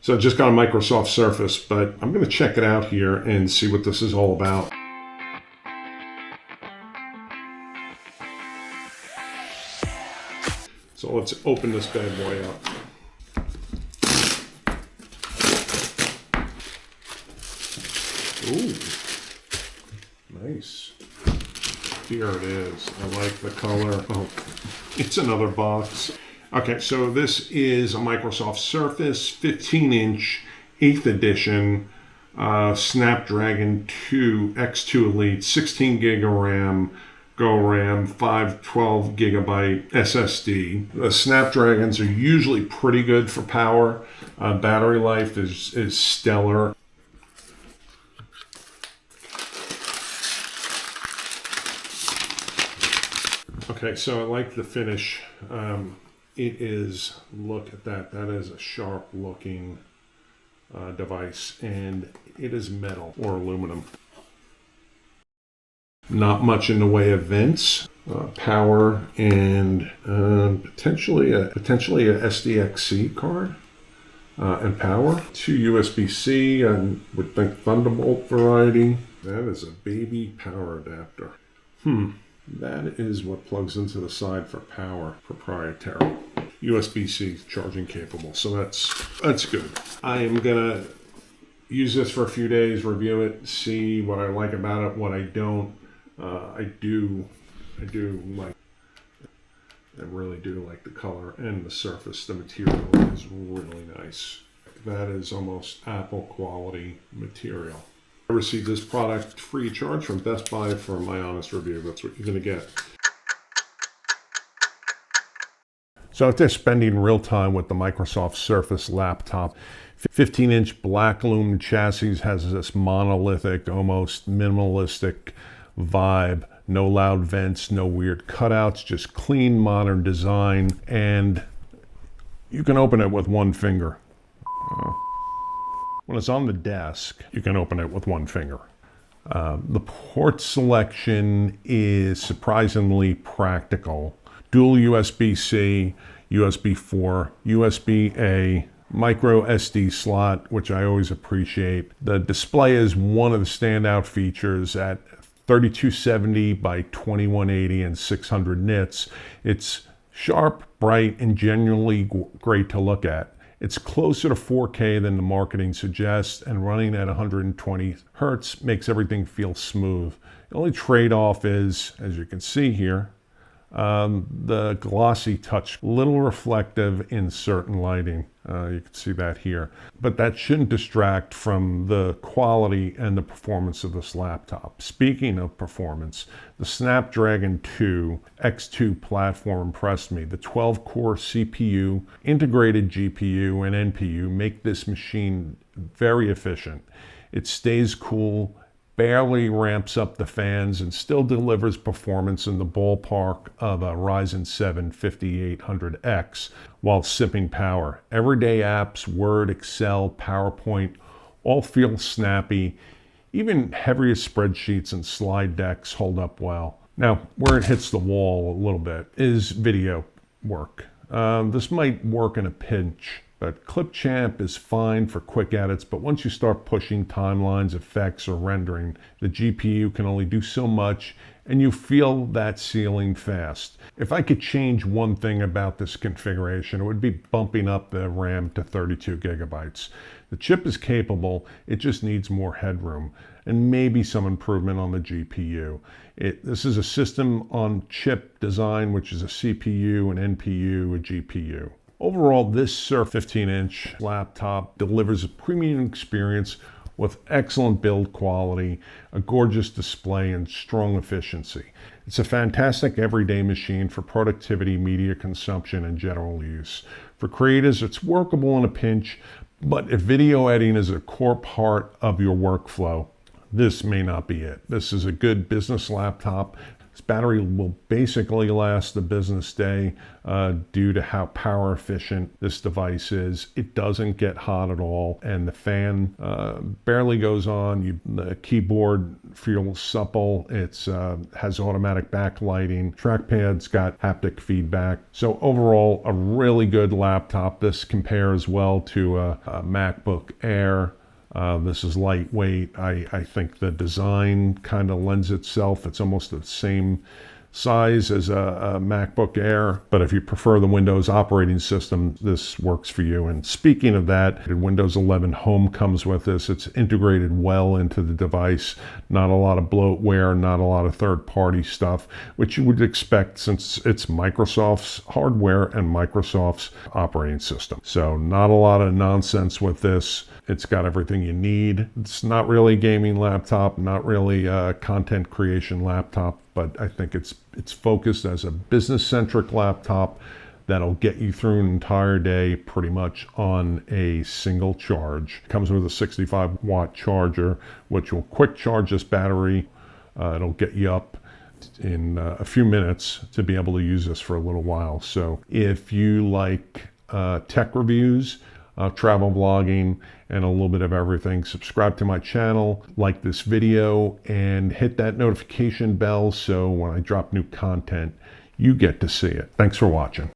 So I just got a Microsoft Surface, but I'm going to check it out here and see what this is all about. So let's open this bad boy up. Ooh, nice. Here it is. I like the color. Oh, it's another box. Okay, so this is a Microsoft Surface 15-inch 8th edition Snapdragon X2 Elite, 16 gig of RAM, Go RAM, 512 gigabyte SSD. The Snapdragons are usually pretty good for power. Battery life is stellar. Okay, so I like the finish. It is, look at that. That is a sharp looking device, and it is metal or aluminum. Not much in the way of vents, power, and potentially a SDXC card and power. 2 USB-C and would think Thunderbolt variety. That is a baby power adapter. That is what plugs into the side for power, proprietary. USB-C charging capable, so that's good. I am gonna use this for a few days, review it, see what I like about it, what I don't. I really do like the color and the surface. The material is really nice. That is almost Apple quality material. I received this product free of charge from Best Buy for my honest review. That's what you're going to get. So after spending real time with the Microsoft Surface laptop, 15-inch black aluminum chassis has this monolithic, almost minimalistic vibe. No loud vents, no weird cutouts, just clean, modern design, and you can open it with one finger. When it's on the desk, you can open it with one finger. The port selection is surprisingly practical. Dual USB-C, USB 4, USB-A, micro SD slot, which I always appreciate. The display is one of the standout features at 3270 by 2180 and 600 nits. It's sharp, bright, and genuinely great to look at. It's closer to 4K than the marketing suggests, and running at 120 Hertz makes everything feel smooth. The only trade-off is, as you can see here, the glossy touch, a little reflective in certain lighting. You can see that here. But that shouldn't distract from the quality and the performance of this laptop. Speaking of performance, the Snapdragon X2 platform impressed me. The 12-core CPU, integrated GPU, and NPU make this machine very efficient. It stays cool, barely ramps up the fans, and still delivers performance in the ballpark of a Ryzen 7 5800X while sipping power. Everyday apps, Word, Excel, PowerPoint, all feel snappy. Even heavier spreadsheets and slide decks hold up well. Now, where it hits the wall a little bit is video work. This might work in a pinch, but Clipchamp is fine for quick edits, but once you start pushing timelines, effects, or rendering, the GPU can only do so much, and you feel that ceiling fast. If I could change one thing about this configuration, it would be bumping up the RAM to 32 gigabytes. The chip is capable, it just needs more headroom, and maybe some improvement on the GPU. This is a system on chip design, which is a CPU, an NPU, a GPU. Overall, this Surface 15-inch laptop delivers a premium experience with excellent build quality, a gorgeous display, and strong efficiency. It's a fantastic everyday machine for productivity, media consumption, and general use. For creators, it's workable in a pinch, but if video editing is a core part of your workflow, this may not be it. This is a good business laptop This battery will basically last the business day due to how power efficient this device is. It doesn't get hot at all, and the fan barely goes on. The keyboard feels supple. It's has automatic backlighting. Trackpad's got haptic feedback. So overall, a really good laptop. This compares well to a MacBook Air. This is lightweight. I think the design kind of lends itself. It's almost the same size as a MacBook Air, but if you prefer the Windows operating system, this works for you. And speaking of that, Windows 11 Home comes with this. It's integrated well into the device. Not a lot of bloatware, not a lot of third-party stuff, which you would expect since it's Microsoft's hardware and Microsoft's operating system. So not a lot of nonsense with this. It's got everything you need. It's not really a gaming laptop, not really a content creation laptop, but I think it's focused as a business-centric laptop that'll get you through an entire day pretty much on a single charge. It comes with a 65-watt charger, which will quick charge this battery. It'll get you up in a few minutes to be able to use this for a little while. So if you like tech reviews, travel vlogging, and a little bit of everything, subscribe to my channel, like this video, and hit that notification bell so when I drop new content, you get to see it. Thanks for watching.